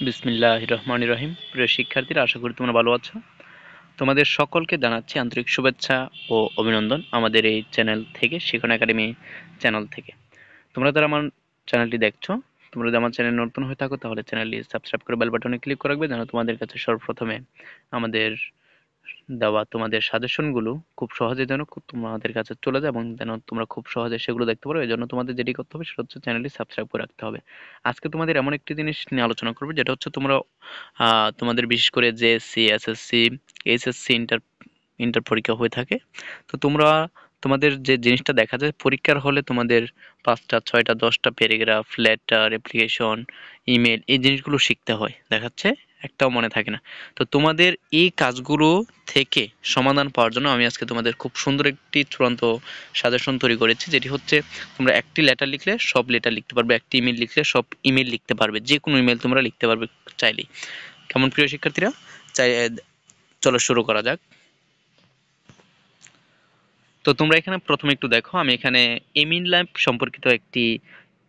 বিসমিল্লাহির রহমানির রহিম। প্রিয় শিক্ষার্থীরা, আশা করি তোমরা ভালো আছো। তোমাদের সকলকে জানাচ্ছি আন্তরিক শুভেচ্ছা ও অভিনন্দন আমাদের এই চ্যানেল থেকে, শিখন একাডেমি চ্যানেল থেকে। তোমরা যারা আমার চ্যানেলটি দেখছো, তোমরা যদি আমার চ্যানেল নতুন হয়ে থাকো তাহলে চ্যানেলটি সাবস্ক্রাইব করে বেল বাটনে ক্লিক করে রাখবে, যেন তোমাদের কাছে সর্বপ্রথমে আমাদের দেওয়া তোমাদের সাজেশনগুলো খুব সহজে যেন তোমাদের কাছে চলে যায় এবং যেন তোমরা খুব সহজে সেগুলো দেখতে পারো। এই জন্য তোমাদের যেটি করতে হবে সেটা হচ্ছে চ্যানেলটি সাবস্ক্রাইব করে রাখতে হবে। আজকে তোমাদের এমন একটি জিনিস নিয়ে আলোচনা করবে, যেটা হচ্ছে তোমরা তোমাদের বিশেষ করে JSC, SSC, HSC, inter inter পরীক্ষা হয়ে থাকে। তো তোমরা তোমাদের যে জিনিসটা দেখা যায় পরীক্ষার হলে, তোমাদের 5টা 6টা 10টা প্যারাগ্রাফ, লেটার, অ্যাপ্লিকেশন, ইমেল, এই জিনিসগুলো শিখতে হয়, দেখাচ্ছে একটাও মনে থাকে না। তো তোমাদের এই কাজগুলো থেকে সমাধান পাওয়ার জন্য আমি আজকে তোমাদের খুব সুন্দর একটি চূড়ান্ত সাজেশন তৈরি করেছি, যেটি হচ্ছে তোমরা একটি লেটার লিখলে সব লেটার লিখতে পারবে, একটি ইমেল লিখলে সব ইমেল লিখতে পারবে, যে কোনো ইমেল তোমরা লিখতে পারবে চাইলেই। কেমন প্রিয় শিক্ষার্থীরা? চাই চলো শুরু করা যাক। তো তোমরা এখানে প্রথমে একটু দেখো, আমি এখানে ইমেল লাইফ সম্পর্কিত একটি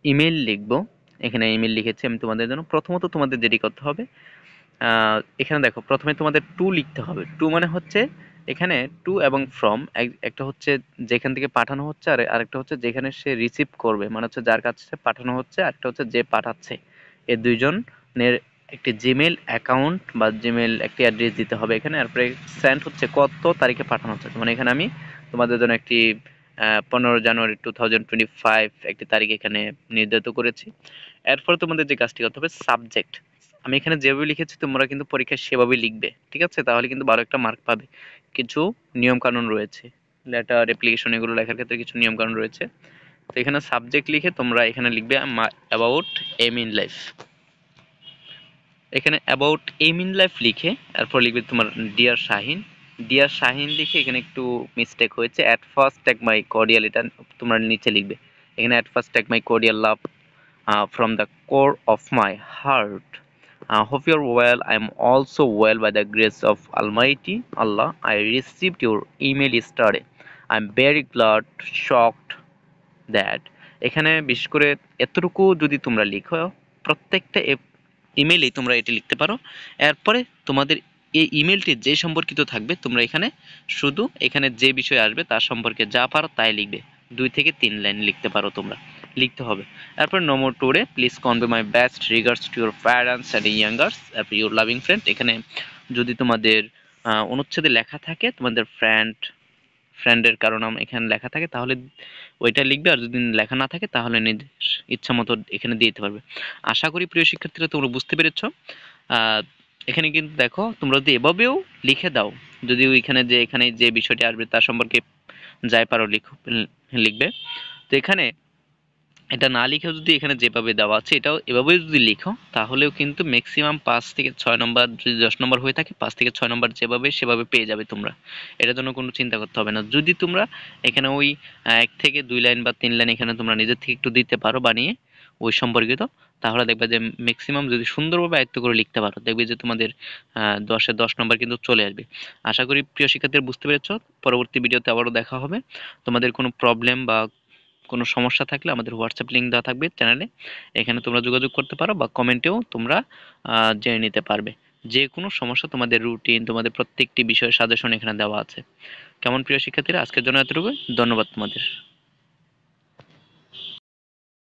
ইমেল লিখবো। এখানে ইমেল লিখেছি আমি তোমাদের জন্য। প্রথমত তোমাদের যেটি করতে হবে, এখানে দেখো প্রথমে তোমাদের টু লিখতে হবে। টু মানে হচ্ছে এখানে টু এবং ফ্রম, একটা হচ্ছে যেখান থেকে পাঠানো হচ্ছে, আর আরেকটা হচ্ছে যেখানে সে রিসিভ করবে, মানে হচ্ছে যার কাছে পাঠানো হচ্ছে, আরেকটা হচ্ছে যে পাঠাচ্ছে। এই দুইজনের একটি জিমেল অ্যাকাউন্ট বা জিমেল একটি অ্যাড্রেস দিতে হবে এখানে। তারপরে সেন্ড হচ্ছে কত তারিখে পাঠানো হচ্ছে, মানে এখানে আমি তোমাদের জন্য একটি 15 জানুয়ারি 2025 একটি তারিখ এখানে নির্ধারিত করেছি। এরপর তোমাদের যে কাজটি করতে হবে, সাবজেক্ট আমি এখানে যেভাবে লিখেছি তোমরা কিন্তু পরীক্ষায় সেভাবেই লিখবে, ঠিক আছে? তাহলে কিন্তু 12 মার্ক পাবে। কিছু নিয়ম কানুন রয়েছে, লেটার, অ্যাপ্লিকেশন এগুলো লেখার ক্ষেত্রে কিছু নিয়ম কানুন রয়েছে। তো এখানে সাবজেক্ট লিখে তোমরা এখানে লিখবে অ্যাবাউট এম ইন লাইফ। এখানে অ্যাবাউট এম ইন লাইফ লিখে তারপর লিখবে তোমার ডিয়ার শাহিন। ডিয়ার শাহিন লিখে এখানে একটু মিস্টেক হয়েছে, at first take my cordial, এটা তোমরা নিচে লিখবে। এখানে at first take my cordial love from the core of my heart. Hope you're well. I am also well by the grace of Almighty Allah. I received your email yesterday. I'm very glad, shocked that এখানে বিশেষ করে এতটুকু যদি তোমরা লিখো, প্রত্যেকটা ইমেইলেই তোমরা এটি লিখতে পারো। এরপরে তোমাদের এই ইমেলটি যে সম্পর্কিত থাকবে, তোমরা এখানে শুধু এখানে যে বিষয় আসবে তার সম্পর্কে যা পারো তাই লিখবে। 2 থেকে 3 লাইন লিখতে পারো, তোমরা লিখতে হবে। এরপর নম্বর 2 রে please convey my best regards to your parents and youngers, এরপর ইউর লাভিং ফ্রেন্ড। এখানে যদি তোমাদের অনুচ্ছেদে লেখা থাকে তোমাদের ফ্রেন্ডের কারো নাম এখানে লেখা থাকে তাহলে ওইটা লিখবে, আর যদি লেখা না থাকে তাহলে নিজের ইচ্ছা মতো এখানে দিয়ে দিতে পারবে। আশা করি প্রিয় শিক্ষার্থীরা তোমরা বুঝতে পেরেছো। এখানে কিন্তু দেখো তোমরা যদি এভাবেও লিখে দাও, যদি ওইখানে যে এখানে যে বিষয়টি আসবে তার সম্পর্কে যাই পারো লিখবে। তো এখানে এটা না লিখেও যদি এখানে যেভাবে দেওয়া আছে এটাও এভাবেই যদি লিখো, তাহলেও কিন্তু ম্যাক্সিমাম 5 থেকে 6 নম্বর, যদি 10 নম্বর হয়ে থাকে 5 থেকে 6 নম্বর যেভাবে সেভাবে পেয়ে যাবে তোমরা। এটার জন্য কোনো চিন্তা করতে হবে না। যদি তোমরা এখানে ওই 1 থেকে 2 লাইন বা 3 লাইন এখানে তোমরা নিজের থেকে একটু দিতে পারো বানিয়ে ওই সম্পর্কিত, তাহলে দেখবে যে ম্যাক্সিমাম যদি সুন্দরভাবে আয়ত্ত করে লিখতে পারো, দেখবে যে তোমাদের 10-10 নম্বর কিন্তু চলে আসবে। আশা করি প্রিয় শিক্ষার্থীরা বুঝতে পেরেছো। পরবর্তী ভিডিওতে আবারও দেখা হবে। তোমাদের কোনো প্রবলেম বা কোনো সমস্যা থাকলে আমাদের হোয়াটসঅ্যাপ লিঙ্ক দেওয়া থাকবে চ্যানেলে, এখানে তোমরা যোগাযোগ করতে পারো বা কমেন্টেও তোমরা জেনে নিতে পারবে। যে কোনো সমস্যা, তোমাদের রুটিন, তোমাদের প্রত্যেকটি বিষয়ের সাজেশন এখানে দেওয়া আছে। কেমন প্রিয় শিক্ষার্থীরা, আজকের জন্য এতটুকু। ধন্যবাদ তোমাদের।